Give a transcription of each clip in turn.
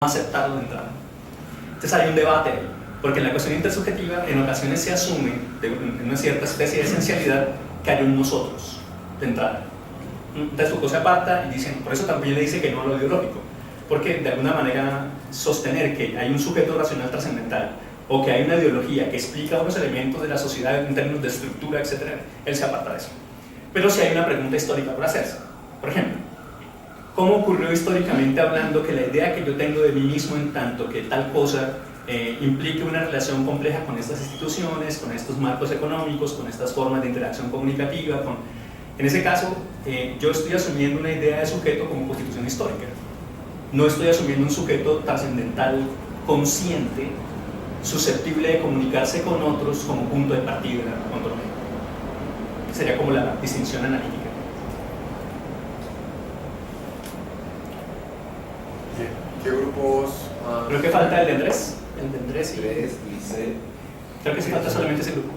aceptarlo de entrada. Entonces hay un debate ahí, porque en la cuestión intersubjetiva en ocasiones se asume en una cierta especie de esencialidad que hay un nosotros de entrada. Entonces Foucault se aparta y dicen, por eso también le dice que no a lo ideológico, porque de alguna manera sostener que hay un sujeto racional trascendental o que hay una ideología que explica unos elementos de la sociedad en términos de estructura, etc., él se aparta de eso. Pero sí hay una pregunta histórica por hacerse. Por ejemplo, ¿cómo ocurrió históricamente hablando que la idea que yo tengo de mí mismo en tanto que tal cosa implique una relación compleja con estas instituciones, con estos marcos económicos, con estas formas de interacción comunicativa? En ese caso, yo estoy asumiendo una idea de sujeto como constitución histórica. No estoy asumiendo un sujeto trascendental, consciente, susceptible de comunicarse con otros como punto de partida ontológico. Sería como la distinción analítica. ¿Qué grupos? Creo que falta el de Andrés. El de Andrés y... C. Creo que sí falta solamente ese grupo.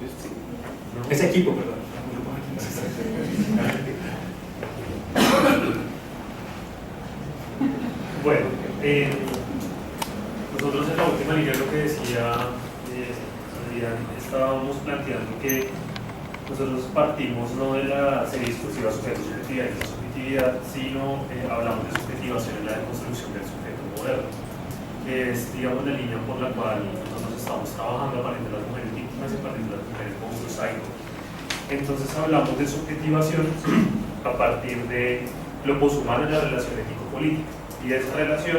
Ese equipo, perdón. Bueno, nosotros en la última línea lo que decía Adrián, estábamos planteando que nosotros partimos no de la serie discursiva sujeto-subjetividad y subjetividad, sino hablamos de subjetivación en la deconstrucción del sujeto moderno, que es, digamos, la línea por la cual nosotros estamos trabajando a partir de las mujeres víctimas y a partir de las mujeres monstruos. Entonces hablamos de subjetivación a partir de lo poshumano en la relación ético-política, y de esa relación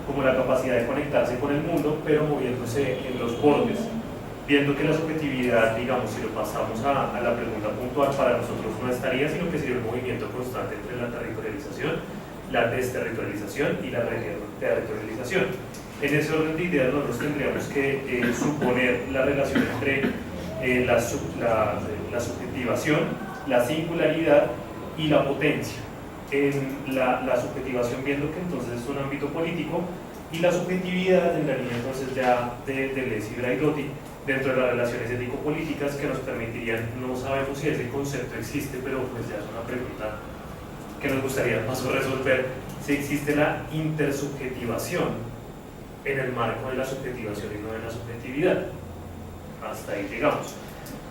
como la capacidad de conectarse con el mundo, pero moviéndose en los bordes, viendo que la subjetividad, digamos, si lo pasamos a la pregunta puntual, para nosotros no estaría, sino que sería un movimiento constante entre la territorialización, la desterritorialización y la reterritorialización. En ese orden de ideas nosotros tendríamos que suponer la relación entre la subjetivación, la singularidad y la potencia. En la subjetivación, viendo que entonces es un ámbito político, y la subjetividad en la línea entonces ya de Deleuze y Braidotti, dentro de las relaciones ético-políticas que nos permitirían, no sabemos si ese concepto existe, pero pues ya es una pregunta que nos gustaría más resolver, si existe la intersubjetivación en el marco de la subjetivación y no de la subjetividad. Hasta ahí llegamos.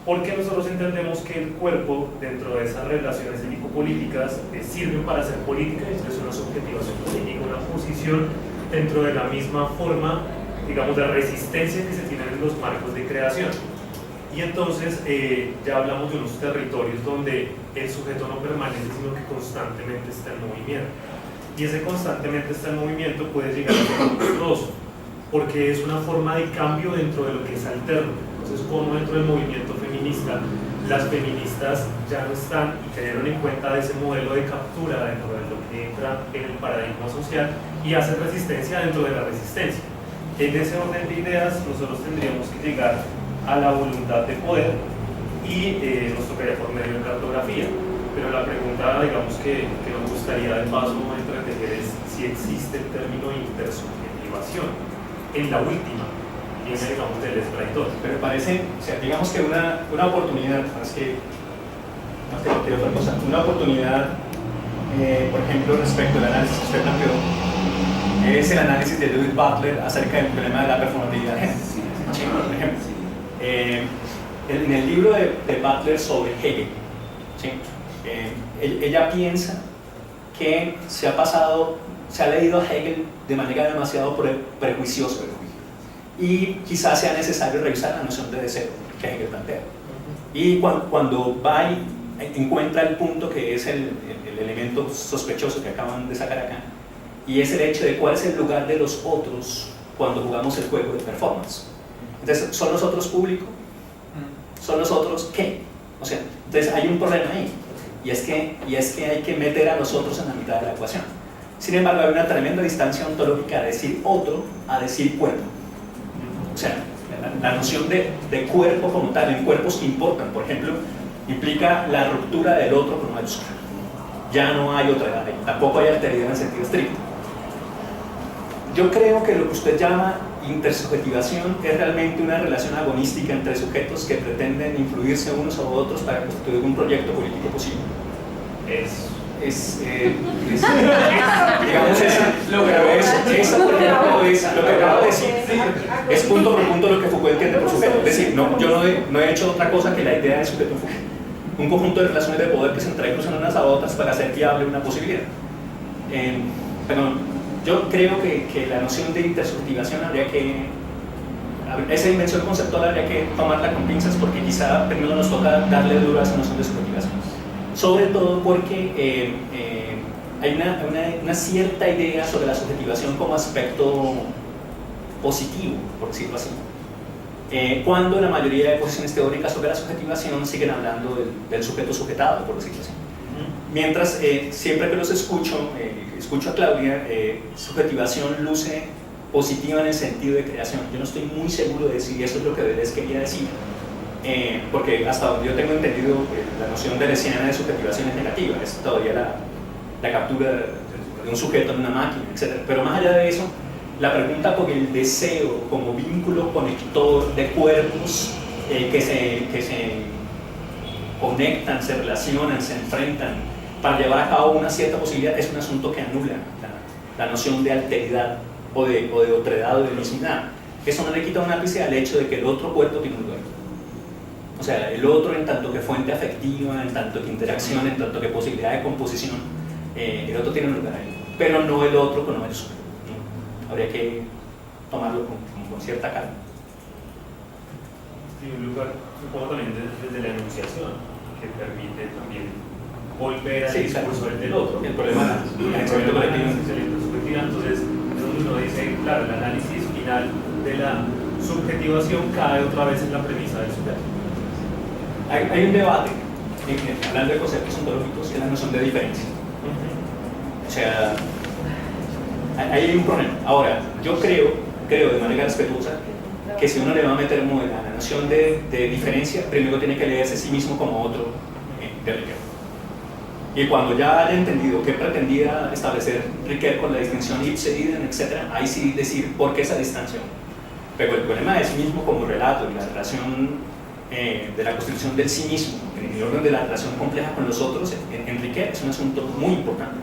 Porque nosotros entendemos que el cuerpo, dentro de esas relaciones ético-políticas, sirve para hacer política, y esto es una subjetivación política, una posición dentro de la misma forma, digamos, de resistencia que se tienen en los marcos de creación. Y entonces ya hablamos de unos territorios donde el sujeto no permanece, sino que constantemente está en movimiento. Y ese constantemente está en movimiento puede llegar a ser monstruoso, porque es una forma de cambio dentro de lo que es alterno. Entonces, como dentro del movimiento feminista, las feministas ya no están y cayeron en cuenta de ese modelo de captura dentro de lo que entra en el paradigma social y hacen resistencia dentro de la resistencia. En ese orden de ideas, nosotros tendríamos que llegar a la voluntad de poder y nos tocaría por medio de cartografía. Pero la pregunta, digamos, que nos gustaría de paso entretejer es si existe el término intersubjetivación en la última línea, digamos, del Braidotti. Pero parece, o sea, digamos que una oportunidad, más que otra cosa, una oportunidad, por ejemplo, respecto al análisis que usted planteó, es el análisis de Judith Butler acerca del problema de la performatividad de género. Sí, por ejemplo, en el libro de Butler sobre Hegel, ¿sí? Ella piensa que se ha leído a Hegel de manera demasiado prejuiciosa, y quizás sea necesario revisar la noción de deseo que Hegel plantea. Y cuando va y encuentra el punto que es el elemento sospechoso que acaban de sacar acá, y es el hecho de cuál es el lugar de los otros cuando jugamos el juego de performance. Entonces, ¿son los otros público? ¿Son los otros qué? O sea, entonces hay un problema ahí, y es que hay que meter a los otros en la mitad de la ecuación. Sin embargo, hay una tremenda distancia ontológica de decir otro a decir cuerpo. O sea, la noción de cuerpo como tal, en cuerpos que importan, por ejemplo, implica la ruptura del otro con mayúscula. Ya no hay otra edad, tampoco hay alteridad en sentido estricto. Yo creo que lo que usted llama intersubjetivación es realmente una relación agonística entre sujetos que pretenden influirse unos a otros para constituir un proyecto político posible. Digamos, es Lo grave es, esa por ejemplo, es lo que acabo de decir, es punto por punto lo que Foucault entiende por sujeto. Es decir, yo no he hecho otra cosa que la idea de sujeto en Foucault. Un conjunto de relaciones de poder que se entrecruzan unas a otras para hacer viable una posibilidad. Pero yo creo que la noción de intersubjetivación habría que, esa dimensión conceptual habría que tomarla con pinzas, porque quizá primero nos toca darle duro a esa noción de subjetivación. Sobre todo porque hay una cierta idea sobre la subjetivación como aspecto positivo, por decirlo así. Cuando la mayoría de posiciones teóricas sobre la subjetivación siguen hablando del sujeto sujetado, por decirlo así. Mientras, siempre que los escucho a Claudia, subjetivación luce positiva en el sentido de creación. Yo no estoy muy seguro de si eso es lo que les quería decir, porque hasta donde yo tengo entendido, la noción deleuziana de subjetivación es negativa, es todavía la captura de un sujeto en una máquina, etc. Pero más allá de eso, la pregunta por el deseo como vínculo conector de cuerpos que se conectan, se relacionan, se enfrentan para llevar a cabo una cierta posibilidad, es un asunto que anula la noción de alteridad o de otredad o de mismidad. Eso no le quita un ápice al hecho de que el otro cuerpo tiene un lugar. O sea, el otro en tanto que fuente afectiva, en tanto que interacción, en tanto que posibilidad de composición, el otro tiene un lugar ahí, pero no el otro con el sujeto. Habría que tomarlo con cierta calma. Y un lugar, supongo también desde la enunciación, que permite también volver al discurso del otro. El problema es el pensamiento colectivo. Entonces, es donde uno dice, claro, el análisis final de la subjetivación cae otra vez en la premisa del sujeto. Hay un debate, hablando de conceptos ontológicos, que es la noción de diferencia. O sea, ahí hay un problema. Ahora, yo creo de manera respetuosa que si uno le va a meter a la noción de diferencia, primero tiene que leerse a sí mismo como otro de Riquet. Y cuando ya haya entendido qué pretendía establecer Riquet con la distinción ipse idem, etc., ahí sí decir por qué esa distancia. Pero el problema de sí mismo como relato y la relación de la constitución del sí mismo, en el orden de la relación compleja con los otros, en Riquet es un asunto muy importante.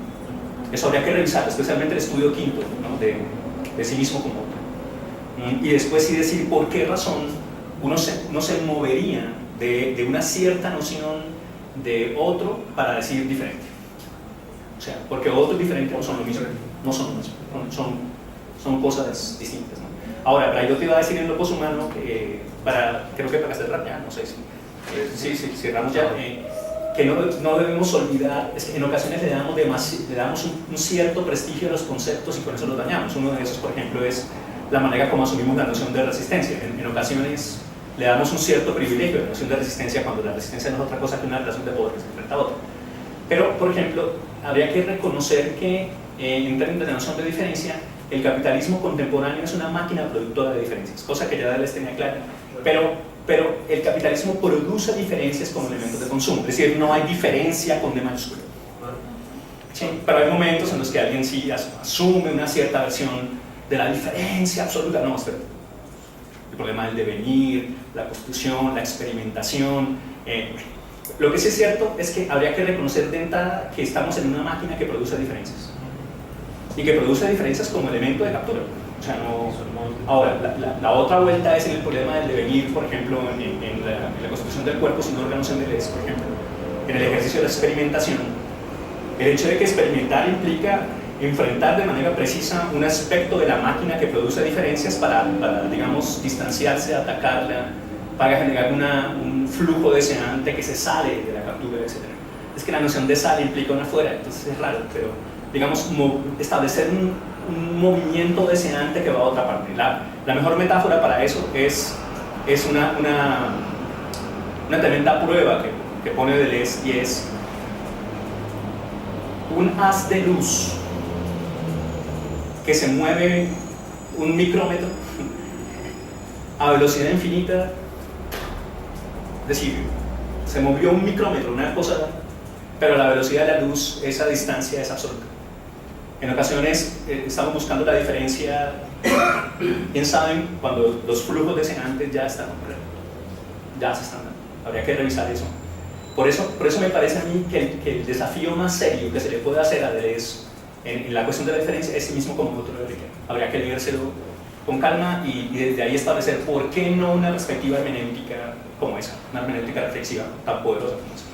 Eso habría que revisar, especialmente el estudio quinto, ¿no? de sí mismo como otro. Y después sí decir por qué razón uno se movería de una cierta noción de otro para decir diferente. O sea, porque otro y diferente no son lo mismo, no son lo mismo, son cosas distintas, ¿no? Ahora, pero yo te iba a decir en lo poshumano, creo que para cerrar ya, no sé si cerramos ya, que no debemos olvidar, es que en ocasiones le damos un cierto prestigio a los conceptos y con eso los dañamos. Uno de esos, por ejemplo, es la manera como asumimos la noción de resistencia. En ocasiones le damos un cierto privilegio a la noción de resistencia cuando la resistencia no es otra cosa que una relación de poder que se enfrenta a otra. Pero, por ejemplo, habría que reconocer que en términos de la noción de diferencia, el capitalismo contemporáneo es una máquina productora de diferencias, cosa que ya les tenía clara. Pero el capitalismo produce diferencias como elementos de consumo, es decir, no hay diferencia con D mayúscula. ¿Sí? Pero hay momentos en los que alguien sí asume una cierta versión de la diferencia absoluta. No, espera. El problema del devenir, la constitución, la experimentación. Lo que sí es cierto es que habría que reconocer de entrada que estamos en una máquina que produce diferencias. Y que produce diferencias como elemento de captura. O sea, ahora, la otra vuelta es en el problema del devenir, por ejemplo, en la constitución del cuerpo sin órganos en Deleuze, por ejemplo. En el ejercicio de la experimentación, el hecho de que experimentar implica enfrentar de manera precisa un aspecto de la máquina que produce diferencias para digamos, distanciarse, atacarla, para generar un flujo deseante que se sale de la captura, etc. Es que la noción de sale implica una fuera, entonces es raro, pero digamos, establecer un movimiento deseante que va a otra parte. La mejor metáfora para eso es una tremenda prueba que pone Deleuze, y es un haz de luz que se mueve un micrómetro a velocidad infinita. Es decir, se movió un micrómetro, una cosa, pero la velocidad de la luz, esa distancia es absoluta. En ocasiones estamos buscando la diferencia, bien saben, cuando los flujos deseantes ya están dando. Habría que revisar eso. Por eso me parece a mí que el desafío más serio que se le puede hacer a Deleuze en la cuestión de la diferencia es el mismo como otro de Riquet. Habría que leérselo con calma y desde ahí establecer por qué no una perspectiva hermenéutica como esa, una hermenéutica reflexiva tan poderosa como esa.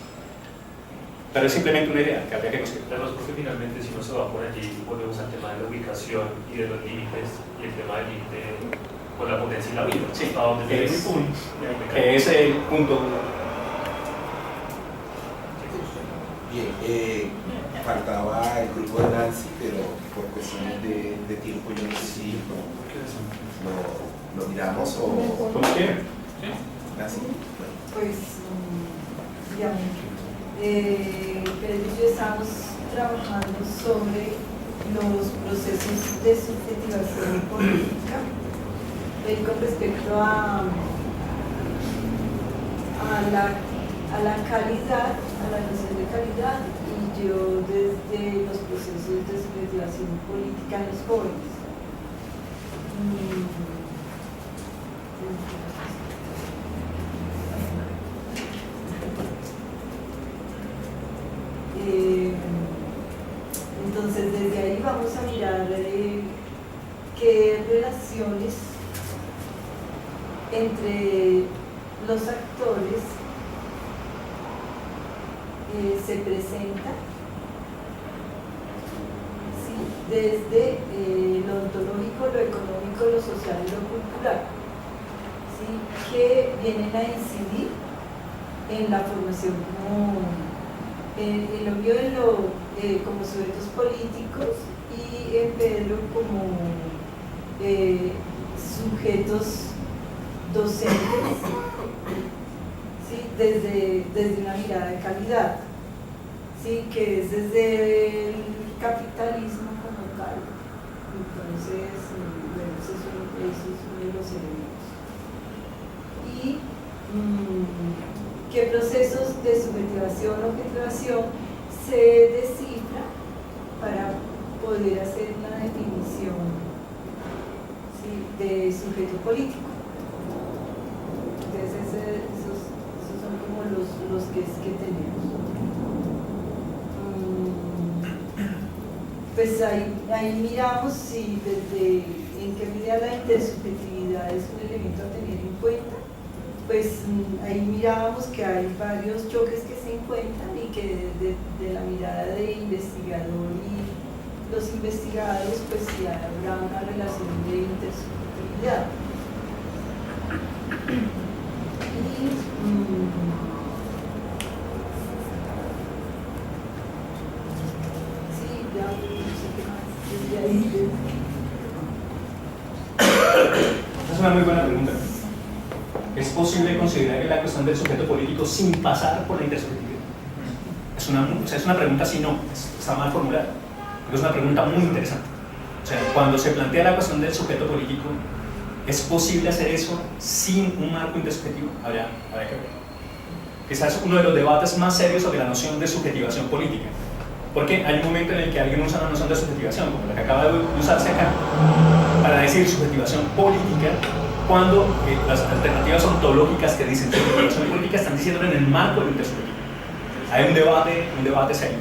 Pero es simplemente una idea que habría que considerar. Además, porque finalmente si uno se va por allí, volvemos al tema de la ubicación y de los límites, y el tema del límite con la potencia y la vida. Sí, hasta donde que es es, un que es el punto. Bien, faltaba el grupo de Nancy, pero por cuestiones de tiempo yo no sé si lo miramos o... ¿Cómo quieren? Nancy. Pues, digamos, pero yo estamos trabajando sobre los procesos de subjetivación política con respecto a la calidad, a la noción de calidad, y yo desde los procesos de subjetivación política en los jóvenes. Entonces desde ahí vamos a mirar qué relaciones entre los actores se presentan, ¿sí? Desde lo ontológico, lo económico, lo social y lo cultural, ¿sí? Que vienen a incidir en la formación en lo mío como sujetos políticos y en Pedro como sujetos docentes, ¿sí? desde una mirada de calidad, ¿sí? Que es desde el capitalismo como tal. Entonces, bueno, eso es uno de los elementos. Y qué procesos de subjetivación o objetivación se descifra para poder hacer la definición, ¿sí? De sujeto político. Entonces esos son como los que tenemos. Pues ahí miramos si en qué medida la intersubjetividad es un elemento a tener en cuenta. Pues ahí mirábamos que hay varios choques que se encuentran y que de la mirada de investigador y los investigados pues sí habrá una relación de intersubjetividad. Y sí, ya no sé qué más desde ahí. Esa es una muy buena pregunta. ¿Es posible considerar la cuestión del sujeto político sin pasar por la intersubjetividad? Es una pregunta, si no, está mal formulada, pero es una pregunta muy interesante. O sea, cuando se plantea la cuestión del sujeto político, ¿es posible hacer eso sin un marco intersubjetivo? Habría que ver. Quizás uno de los debates más serios sobre la noción de subjetivación política, porque hay un momento en el que alguien usa la noción de subjetivación, como la que acaba de usarse acá, para decir subjetivación política, cuando las alternativas ontológicas que dicen subjetivación política están diciéndolo en el marco de la intersubjetividad. Hay un debate serio.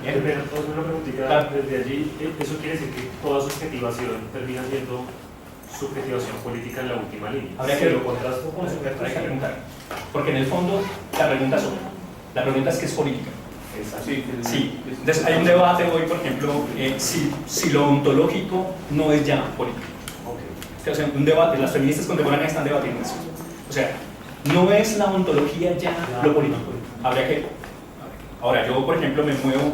Bien. Pero una preguntita desde allí, ¿eso quiere decir que toda subjetivación termina siendo subjetivación política en la última línea? Habría que lo contrasto con sujetos. Habría que preguntar, porque en el fondo la pregunta es ¿qué es política? Sí. Entonces hay un debate hoy, por ejemplo, si lo ontológico no es ya político. O sea, un debate, las feministas contemporáneas están debatiendo eso. O sea, no es la ontología ya lo político. Habría que... Ahora, yo, por ejemplo, me muevo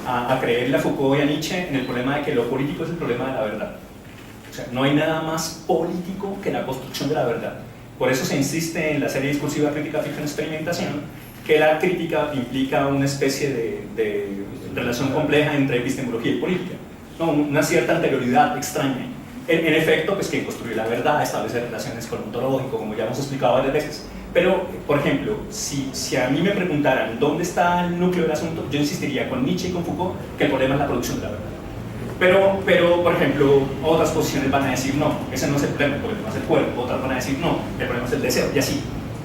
a creerle a Foucault y a Nietzsche en el problema de que lo político es el problema de la verdad. O sea, no hay nada más político que la construcción de la verdad. Por eso se insiste en la serie discursiva crítica ficción experimentación, que la crítica implica una especie de relación compleja entre epistemología y política, ¿no? Una cierta anterioridad extraña. En efecto, pues quien construye la verdad establece relaciones con lo ontológico, como ya hemos explicado varias veces. Pero, por ejemplo, si a mí me preguntaran dónde está el núcleo del asunto, yo insistiría con Nietzsche y con Foucault que el problema es la producción de la verdad. Pero, por ejemplo, otras posiciones van a decir no, ese no es el problema es el cuerpo. Otras van a decir no, el problema es el deseo, y así.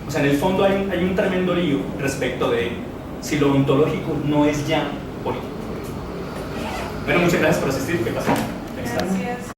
O sea, en el fondo hay un tremendo lío respecto de si lo ontológico no es ya político. Bueno, muchas gracias por asistir. ¿Qué pasa?